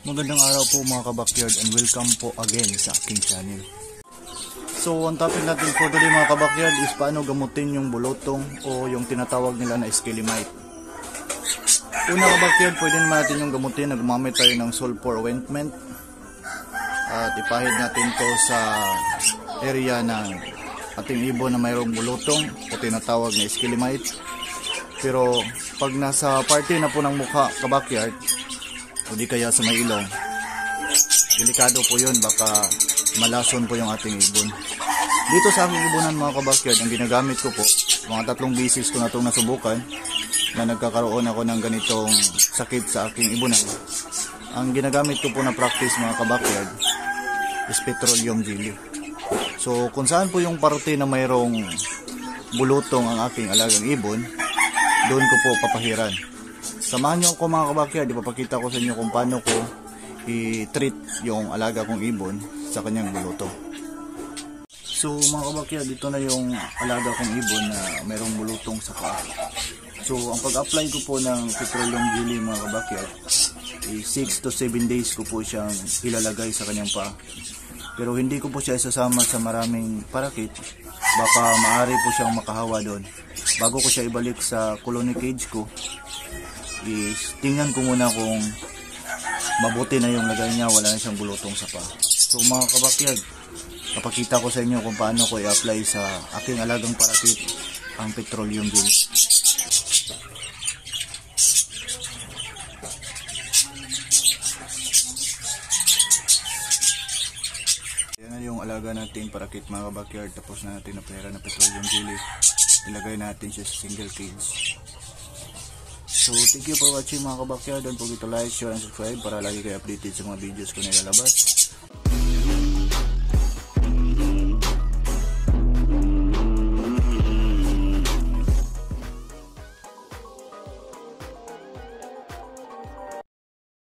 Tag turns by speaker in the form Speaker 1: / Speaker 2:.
Speaker 1: Magandang araw po mga kabakyard and welcome po again sa aking channel. So ang topic natin for today mga kabakyard is paano gamutin yung bulutong o yung tinatawag nila na scalemite. Una kabakyard, pwede naman natin yung gamutin na gumamit tayo ng sulfur ointment at ipahid natin to sa area ng ating ibon na mayroong bulutong o tinatawag na scalemite. Pero pag nasa parte na po ng mukha kabakyard o di kaya sa may ilong, delikado po yun, baka malason po yung ating ibon. Dito sa aking ibonan mga kabakyard, ang ginagamit ko po, mga 3 beses ko na itong nasubukan na nagkakaroon ako ng ganitong sakit sa aking ibonan. Ang ginagamit ko po na practice mga kabakyard is petroleum jelly. So kung saan po yung parte na mayroong bulutong ang aking alagang ibon, doon ko po papahiran. Samahan nyo ako mga kabakyard, ipapakita ko sa inyo kung paano ko i-treat yung alaga kong ibon sa kanyang bulutong. So mga kabakyard, dito na yung alaga kong ibon na mayroong bulutong sa paa. So ang pag-apply ko po ng petroleum jelly mga kabakyard, 6 to 7 days ko po siyang ilalagay sa kanyang paa. Pero hindi ko po siya isasama sa maraming parakit, baka maaari po siyang makahawa doon. Bago ko siya ibalik sa colony cage ko, tingnan ko muna kung mabuti na yung lagay niya, wala na siyang bulutong sa paa. So mga kabakyard, napakita ko sa inyo kung paano ko i-apply sa aking alagang parakit ang petroleum jelly. Yan na yung alaga nating parakit mga kabakyard, tapos na natin na-apply ng petroleum jelly. Ilagay natin siya sa single cage. So thank you for watching mga kabakyard. Don't forget to like, share, and subscribe para lagi kayo updated sa mga videos ko na ilalabas.